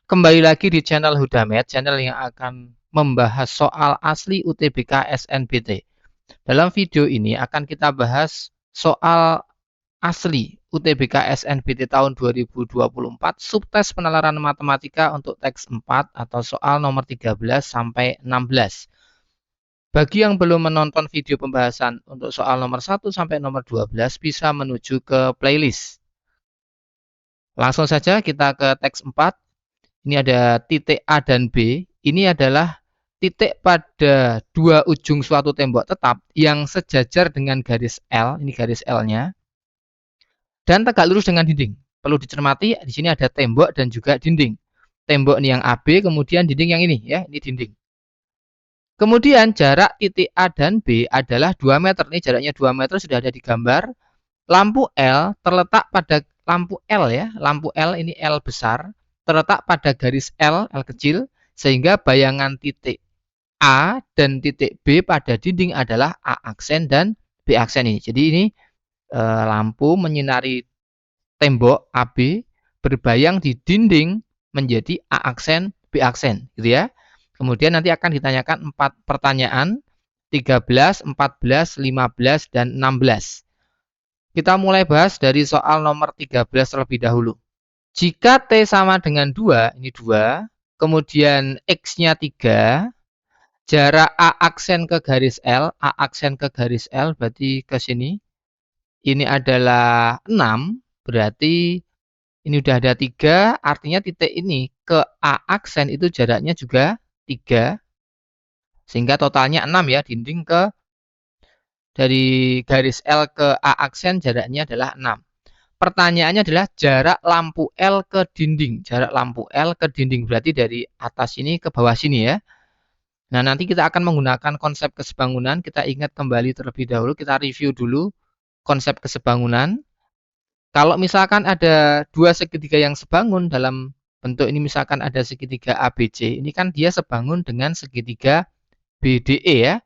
Kembali lagi di channel Hudamed, channel yang akan membahas soal asli UTBK SNBT. Dalam video ini akan kita bahas soal asli UTBK SNBT tahun 2024 subtes penalaran matematika untuk teks 4 atau soal nomor 13 sampai 16. Bagi yang belum menonton video pembahasan untuk soal nomor 1 sampai nomor 12 bisa menuju ke playlist. Langsung saja kita ke teks 4. Ini ada titik A dan B. Ini adalah titik pada dua ujung suatu tembok tetap yang sejajar dengan garis L. Ini garis L-nya. Dan tegak lurus dengan dinding. Perlu dicermati, di sini ada tembok dan juga dinding. Tembok ini yang AB, kemudian dinding yang ini, ya, ini dinding. Kemudian jarak titik A dan B adalah 2 meter. Ini jaraknya 2 meter sudah ada di gambar. Lampu L terletak pada lampu L, ya. Lampu L ini L besar terletak pada garis L kecil, sehingga bayangan titik A dan titik B pada dinding adalah A aksen dan B aksen ini. Jadi ini lampu menyinari tembok AB berbayang di dinding menjadi A aksen B aksen, gitu ya. Kemudian nanti akan ditanyakan 4 pertanyaan, 13, 14, 15, dan 16. Kita mulai bahas dari soal nomor 13 terlebih dahulu. Jika T sama dengan 2, ini 2, kemudian X-nya 3, jarak A aksen ke garis L, A aksen ke garis L berarti ke sini. Ini adalah 6, berarti ini udah ada 3, artinya titik ini ke A aksen itu jaraknya juga 3. Sehingga totalnya 6 ya, dinding ke dari garis L ke A aksen jaraknya adalah 6. Pertanyaannya adalah jarak lampu L ke dinding. Jarak lampu L ke dinding berarti dari atas ini ke bawah sini ya. Nah, nanti kita akan menggunakan konsep kesebangunan. Kita ingat kembali terlebih dahulu, kita review dulu konsep kesebangunan. Kalau misalkan ada dua segitiga yang sebangun dalam bentuk ini, misalkan ada segitiga ABC, ini kan dia sebangun dengan segitiga BDE ya.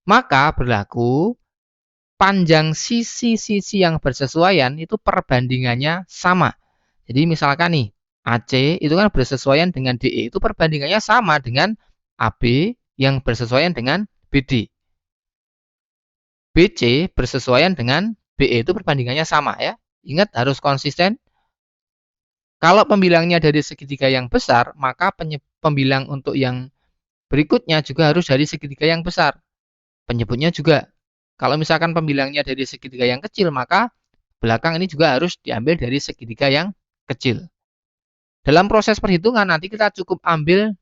Maka berlaku panjang sisi-sisi yang bersesuaian itu perbandingannya sama. Jadi misalkan nih, AC itu kan bersesuaian dengan DE, itu perbandingannya sama dengan AB yang bersesuaian dengan BD. BC bersesuaian dengan BE, itu perbandingannya sama ya. Ingat, harus konsisten. Kalau pembilangnya dari segitiga yang besar, maka pembilang untuk yang berikutnya juga harus dari segitiga yang besar. Penyebutnya juga. Kalau misalkan pembilangnya dari segitiga yang kecil, maka belakang ini juga harus diambil dari segitiga yang kecil. Dalam proses perhitungan nanti kita cukup ambil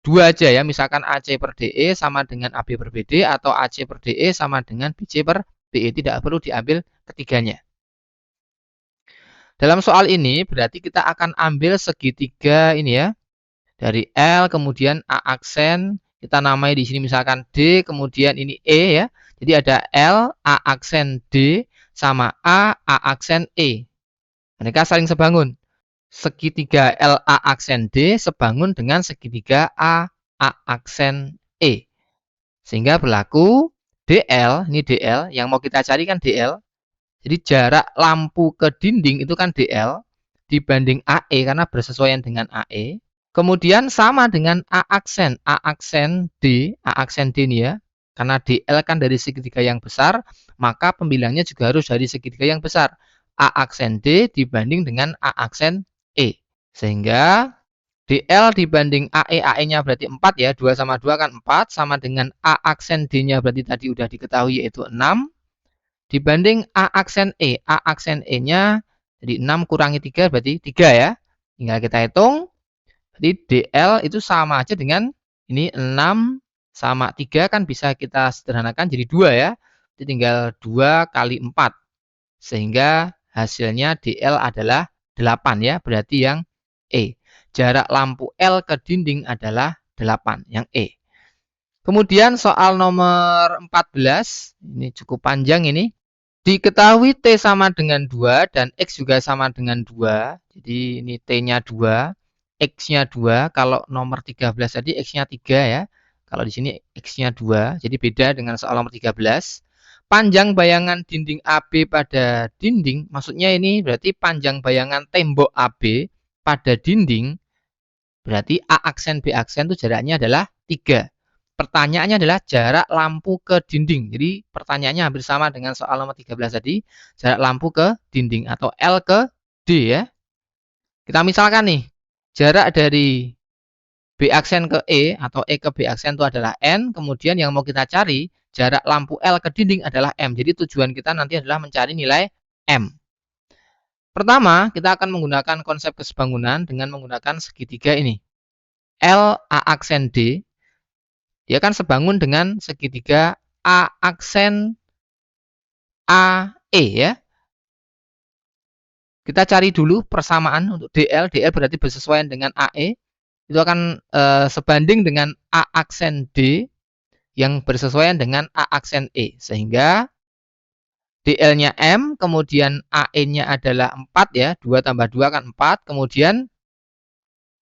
2 aja ya. Misalkan AC per DE sama dengan AB per BD, atau AC per DE sama dengan BC per BE. Tidak perlu diambil ketiganya. Dalam soal ini berarti kita akan ambil segitiga ini ya. Dari L, kemudian A aksen, kita namai di sini misalkan D, kemudian ini E ya. Jadi ada L, A aksen D, sama A aksen E. Mereka saling sebangun. Segitiga LA aksen D sebangun dengan segitiga A aksen E. Sehingga berlaku DL, ini DL, yang mau kita cari kan DL. Jadi jarak lampu ke dinding itu kan DL dibanding AE karena bersesuaian dengan AE. Kemudian sama dengan A aksen D, A aksen D ini ya. Karena DL kan dari segitiga yang besar, maka pembilangnya juga harus dari segitiga yang besar. A aksen D dibanding dengan A aksen E. Sehingga DL dibanding AE, AE-nya berarti 4 ya. 2 sama 2 kan 4, sama dengan A aksen D-nya berarti tadi udah diketahui yaitu 6. Dibanding A aksen E-nya jadi 6 kurangi 3 berarti 3 ya. Tinggal kita hitung. Jadi DL itu sama aja dengan ini 6 sama 3 kan bisa kita sederhanakan jadi 2 ya. Jadi tinggal 2 kali 4. Sehingga hasilnya DL adalah 8 ya. Berarti yang E. Jarak lampu L ke dinding adalah 8, yang E. Kemudian soal nomor 14, ini cukup panjang ini. Diketahui T sama dengan 2 dan X juga sama dengan 2. Jadi ini T-nya 2, X-nya 2. Kalau nomor 13 tadi X-nya 3 ya. Kalau di sini X-nya 2. Jadi beda dengan soal nomor 13. Panjang bayangan dinding AB pada dinding, maksudnya ini berarti panjang bayangan tembok AB pada dinding Berarti A aksen B aksen itu jaraknya adalah 3. Pertanyaannya adalah jarak lampu ke dinding. Jadi pertanyaannya hampir sama dengan soal nomor 13 tadi. Jarak lampu ke dinding atau L ke D ya. Kita misalkan nih, jarak dari B aksen ke E atau E ke B aksen itu adalah N. Kemudian yang mau kita cari, jarak lampu L ke dinding adalah M. Jadi tujuan kita nanti adalah mencari nilai M. Pertama, kita akan menggunakan konsep kesebangunan dengan menggunakan segitiga ini. L A aksen D, dia kan sebangun dengan segitiga A aksen AE ya. Kita cari dulu persamaan untuk DL. DL berarti bersesuaian dengan AE. Itu akan sebanding dengan A aksen D yang bersesuaian dengan A aksen E. Sehingga DL-nya M, kemudian AE-nya adalah 4 ya. 2 tambah 2 kan 4. Kemudian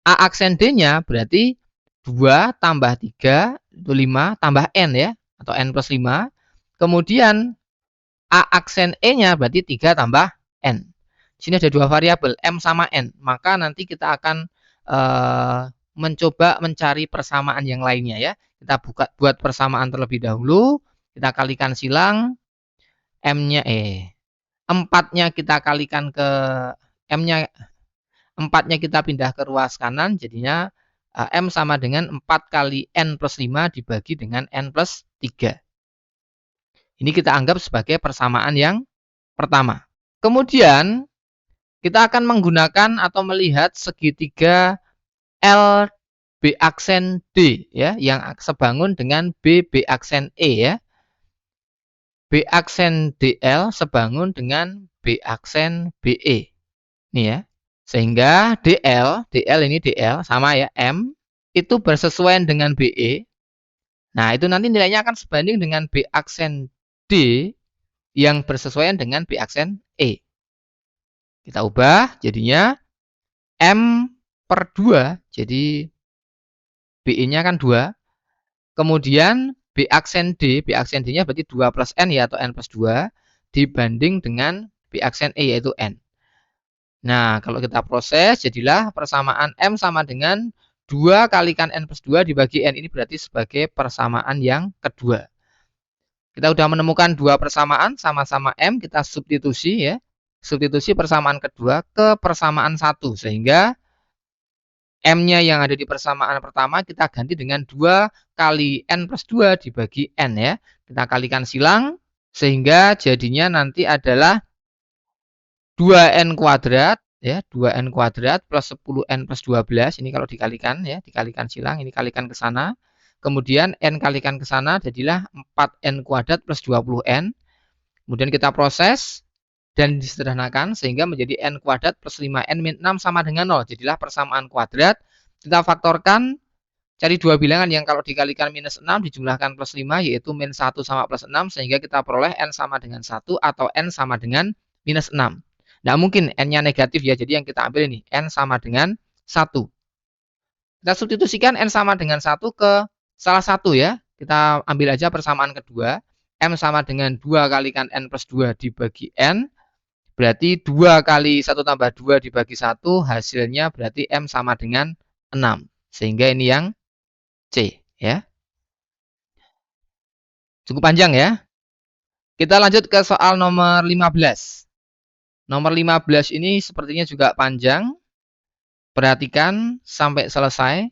A aksen D-nya berarti 2 tambah 3 itu 5 tambah N ya. Atau N plus 5. Kemudian A aksen E-nya berarti 3 tambah N. Di sini ada dua variabel, M sama N. Maka nanti kita akan mencoba mencari persamaan yang lainnya ya. Kita buat persamaan terlebih dahulu. Kita kalikan silang. M-nya 4-nya kita kalikan ke M-nya 4-nya kita pindah ke ruas kanan. Jadinya M sama dengan 4 kali N plus 5 dibagi dengan N plus 3. Ini kita anggap sebagai persamaan yang pertama. Kemudian kita akan menggunakan atau melihat segitiga L B aksen D ya, yang sebangun dengan B aksen E ya. B aksen DL sebangun dengan B aksen BE. Nih ya. Sehingga DL ini DL sama ya, M itu bersesuaian dengan BE. Nah, itu nanti nilainya akan sebanding dengan B aksen D yang bersesuaian dengan B aksen E. Kita ubah jadinya M per 2. Jadi BE-nya kan 2. Kemudian B aksen D-nya berarti 2 plus N ya, atau N plus 2. Dibanding dengan B aksen E yaitu N. Nah, kalau kita proses, jadilah persamaan M sama dengan 2 kalikan N plus 2 dibagi N. Ini berarti sebagai persamaan yang kedua. Kita sudah menemukan dua persamaan sama-sama M. Kita substitusi ya. Substitusi persamaan kedua ke persamaan 1. Sehingga M-nya yang ada di persamaan pertama kita ganti dengan 2 kali N plus 2 dibagi N ya. Kita kalikan silang. Sehingga jadinya nanti adalah 2N kuadrat ya, 2N kuadrat plus 10N plus 12. Ini kalau dikalikan ya, dikalikan silang, ini kalikan ke sana. Kemudian N kalikan ke sana jadilah 4N kuadrat plus 20N. Kemudian kita proses dan disederhanakan sehingga menjadi N kuadrat plus 5N min 6 sama dengan 0. Jadilah persamaan kuadrat. Kita faktorkan, cari dua bilangan yang kalau dikalikan minus 6 dijumlahkan plus 5 yaitu min 1 sama plus 6. Sehingga kita peroleh N sama dengan 1 atau N sama dengan minus 6. Nah, mungkin N-nya negatif ya, jadi yang kita ambil ini N sama dengan 1. Kita substitusikan N sama dengan 1 ke salah satu ya. Kita ambil aja persamaan kedua. M sama dengan 2 kalikan N plus 2 dibagi N. Berarti 2 kali 1 tambah 2 dibagi 1, hasilnya berarti M sama dengan 6. Sehingga ini yang C ya. Cukup panjang ya. Kita lanjut ke soal nomor 15. Nomor 15 ini sepertinya juga panjang. Perhatikan sampai selesai.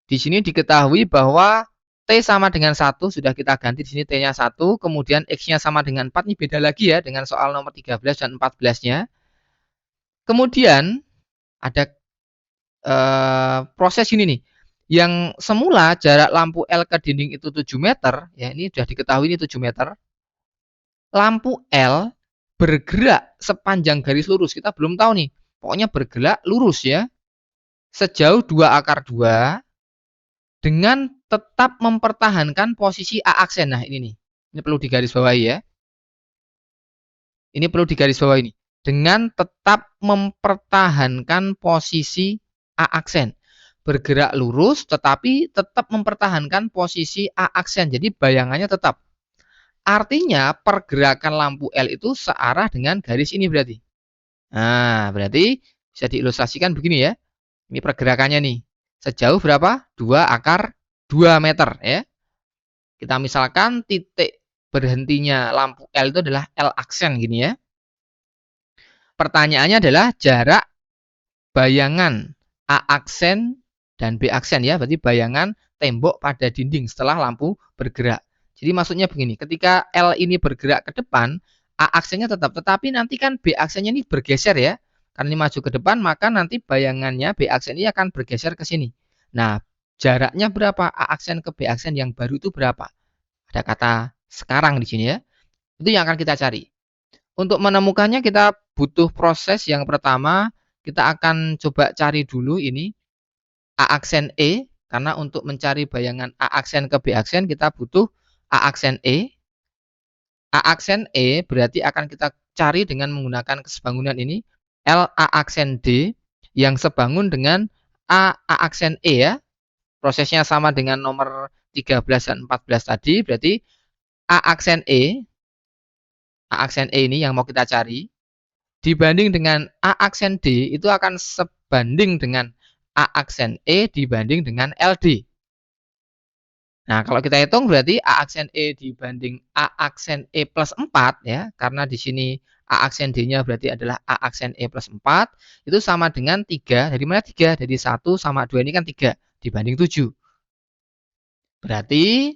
Di sini diketahui bahwa T sama dengan 1. Sudah kita ganti di sini T-nya 1. Kemudian X-nya sama dengan 4. Ini beda lagi ya dengan soal nomor 13 dan 14-nya. Kemudian ada proses ini nih. Yang semula jarak lampu L ke dinding itu 7 meter. Ya, ini sudah diketahui ini 7 meter. Lampu L bergerak sepanjang garis lurus. Kita belum tahu nih. Pokoknya bergerak lurus ya. Sejauh 2 akar 2 dengan tetap mempertahankan posisi A aksen. Nah, ini nih. Ini perlu digarisbawahi ya. Ini perlu digarisbawahi ini. Dengan tetap mempertahankan posisi A aksen. Bergerak lurus tetapi tetap mempertahankan posisi A aksen. Jadi bayangannya tetap. Artinya pergerakan lampu L itu searah dengan garis ini berarti. Nah, berarti bisa diilustrasikan begini ya. Ini pergerakannya nih. sejauh berapa? 2 / 2 meter ya. Kita misalkan titik berhentinya lampu L itu adalah L aksen gini ya. Pertanyaannya adalah jarak bayangan A aksen dan B aksen ya, berarti bayangan tembok pada dinding setelah lampu bergerak. Jadi maksudnya begini, ketika L ini bergerak ke depan, A aksennya tetap, tetapi nanti kan B aksennya ini bergeser ya. Karena ini maju ke depan, maka nanti bayangannya B aksen ini akan bergeser ke sini. Nah, jaraknya berapa A aksen ke B aksen yang baru itu berapa? Ada kata sekarang di sini ya. Itu yang akan kita cari. Untuk menemukannya kita butuh proses yang pertama, kita akan coba cari dulu ini A aksen E, karena untuk mencari bayangan A aksen ke B aksen kita butuh A aksen E. A aksen E berarti akan kita cari dengan menggunakan kesebangunan ini L A aksen D yang sebangun dengan A aksen E ya. Prosesnya sama dengan nomor 13 dan 14 tadi, berarti A aksen E ini yang mau kita cari dibanding dengan A aksen D itu akan sebanding dengan A aksen E dibanding dengan LD. Nah, kalau kita hitung berarti A aksen E dibanding A aksen E plus 4 ya, karena di sini A aksen D-nya berarti adalah A aksen E plus 4, itu sama dengan 3. Dari mana 3? Dari 1 sama 2 ini kan 3 dibanding 7. Berarti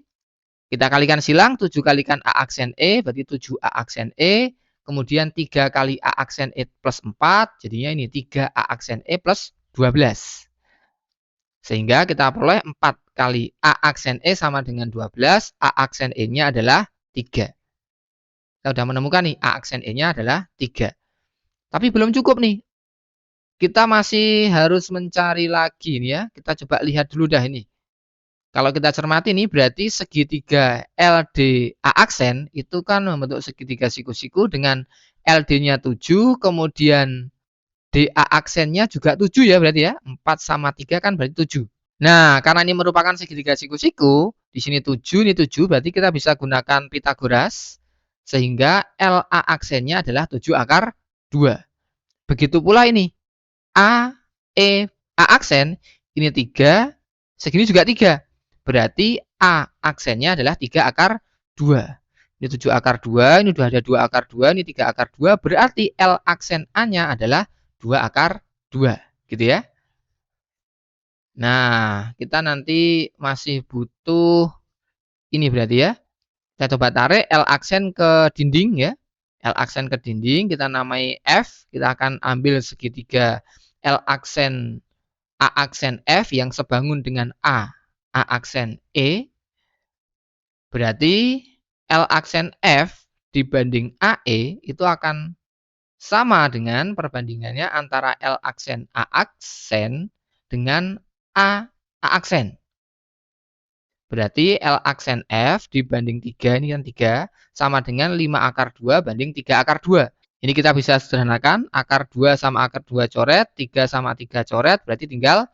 kita kalikan silang, 7 kalikan A aksen E, berarti 7 A aksen E, kemudian 3 kali A aksen E plus 4, jadinya ini 3 A aksen E plus 12. Sehingga kita peroleh 4 kali A aksen E sama dengan 12, A aksen E-nya adalah 3. Kita sudah menemukan nih, A aksen E-nya adalah 3. Tapi belum cukup nih. Kita masih harus mencari lagi nih ya. Kita coba lihat dulu dah ini. Kalau kita cermati nih, berarti segitiga LDA aksen itu kan membentuk segitiga siku-siku dengan LD-nya 7, kemudian DA aksennya juga 7 ya berarti ya. 4 sama 3 kan berarti 7. Nah, karena ini merupakan segitiga siku-siku, di sini 7, ini 7, berarti kita bisa gunakan Pitagoras, sehingga LA aksennya adalah 7 akar 2. Begitu pula ini, A, E, A aksen, ini 3, segini juga 3. Berarti A aksennya adalah 3 akar 2. Ini 7 akar 2, ini sudah ada 2 akar 2, ini 3 akar 2. Berarti L aksen A-nya adalah 2 akar 2. Gitu ya. Nah, kita nanti masih butuh ini berarti ya. Kita coba tarik L aksen ke dinding ya. L aksen ke dinding, kita namai F. Kita akan ambil segitiga L aksen A aksen F yang sebangun dengan A aksen E. Berarti L aksen F dibanding AE itu akan sama dengan perbandingannya antara L aksen A aksen dengan A aksen. Berarti L aksen F dibanding 3, ini kan 3, sama dengan 5 akar 2 banding 3 akar 2. Ini kita bisa sederhanakan, akar 2 sama akar 2 coret, 3 sama 3 coret, berarti tinggal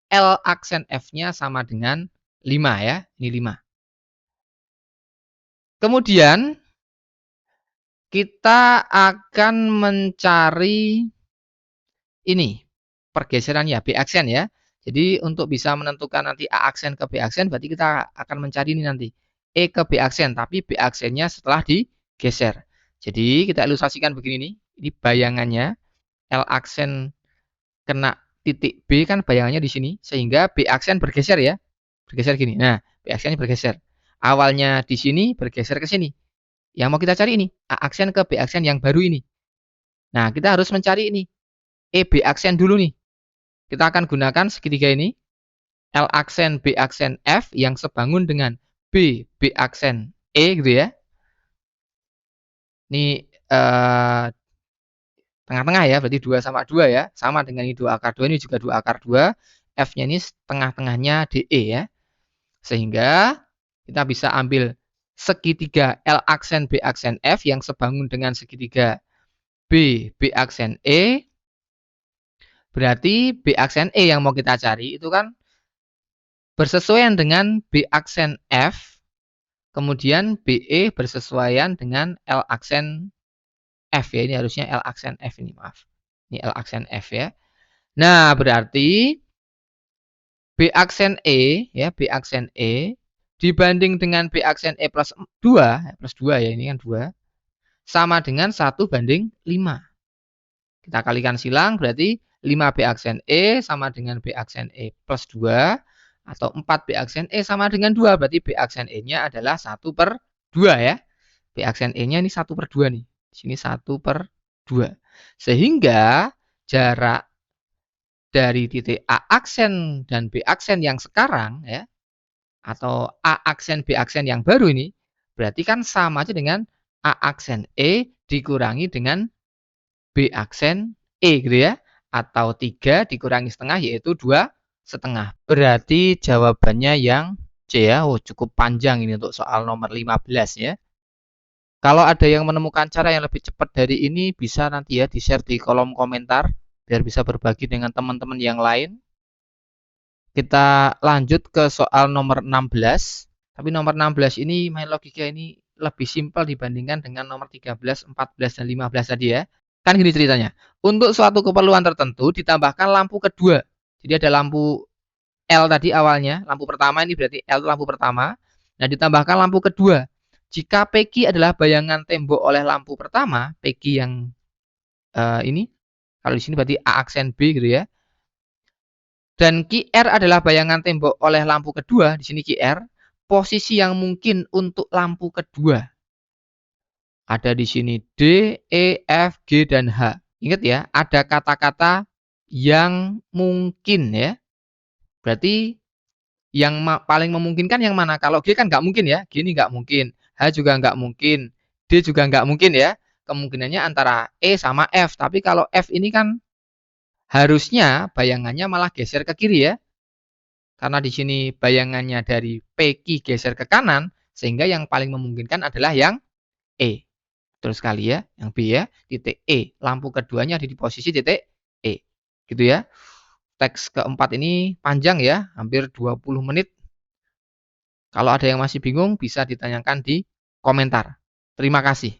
L aksen F-nya sama dengan 5 ya, ini 5. Kemudian kita akan mencari ini, pergeseran ya, B aksen ya. Jadi untuk bisa menentukan nanti A aksen ke B aksen, berarti kita akan mencari ini nanti, E ke B aksen, tapi B aksennya setelah digeser. Jadi kita ilustrasikan begini nih, ini bayangannya, L aksen kena titik B kan bayangannya di sini, sehingga B aksen bergeser ya, bergeser gini. Nah, B aksennya bergeser. Awalnya di sini bergeser ke sini. Yang mau kita cari ini, A aksen ke B aksen yang baru ini. Nah, kita harus mencari ini, E B aksen dulu nih. Kita akan gunakan segitiga ini, L aksen B aksen F yang sebangun dengan B aksen E gitu ya. Ini tengah-tengah ya, berarti 2 sama 2 ya. Sama dengan ini 2 akar 2, ini juga 2 akar 2. F-nya ini tengah-tengahnya DE ya. Sehingga kita bisa ambil segitiga L aksen B aksen F yang sebangun dengan segitiga B aksen E. Berarti B aksen E yang mau kita cari itu kan bersesuaian dengan B aksen F. Kemudian BE bersesuaian dengan L aksen F ya. Ini harusnya L aksen F ini, maaf. Ini L aksen F ya. Nah, berarti B aksen E ya, B aksen E dibanding dengan B aksen E plus 2, plus 2 ya, ini kan 2, sama dengan 1:5. Kita kalikan silang berarti 5B aksen E sama dengan B aksen E plus 2 atau 4B aksen E sama dengan 2, berarti B aksen E-nya adalah 1/2 ya. B aksen E-nya ini 1/2 nih. Di sini 1/2. Sehingga jarak dari titik A aksen dan B aksen yang sekarang ya, atau A aksen B aksen yang baru ini, berarti kan sama aja dengan A aksen E dikurangi dengan B aksen E gitu ya, atau 3 dikurangi setengah yaitu 2,5. Berarti jawabannya yang C ya. Oh, cukup panjang ini untuk soal nomor 15 ya. Kalau ada yang menemukan cara yang lebih cepat dari ini, bisa nanti ya di-share di kolom komentar biar bisa berbagi dengan teman-teman yang lain. Kita lanjut ke soal nomor 16. Tapi nomor 16 ini main logika ini lebih simpel dibandingkan dengan nomor 13, 14, dan 15 tadi ya. Kan gini ceritanya. Untuk suatu keperluan tertentu ditambahkan lampu kedua. Jadi ada lampu L tadi awalnya, lampu pertama ini berarti L lampu pertama. Nah, ditambahkan lampu kedua. Jika PQ adalah bayangan tembok oleh lampu pertama, PQ yang ini, kalau di sini berarti A aksen B gitu ya. Dan QR adalah bayangan tembok oleh lampu kedua, di sini QR, posisi yang mungkin untuk lampu kedua. Ada di sini D, E, F, G, dan H. Ingat ya, ada kata-kata yang mungkin ya. Berarti yang paling memungkinkan yang mana? Kalau G kan nggak mungkin ya, G ini nggak mungkin. H juga nggak mungkin, D juga nggak mungkin ya. Kemungkinannya antara E sama F. Tapi kalau F ini kan harusnya bayangannya malah geser ke kiri ya. Karena di sini bayangannya dari PQ geser ke kanan, sehingga yang paling memungkinkan adalah yang E. Terus sekali ya, yang B ya, titik E. Lampu keduanya ada di posisi titik E. Gitu ya. Teks keempat ini panjang ya, hampir 20 menit. Kalau ada yang masih bingung, bisa ditanyakan di komentar. Terima kasih.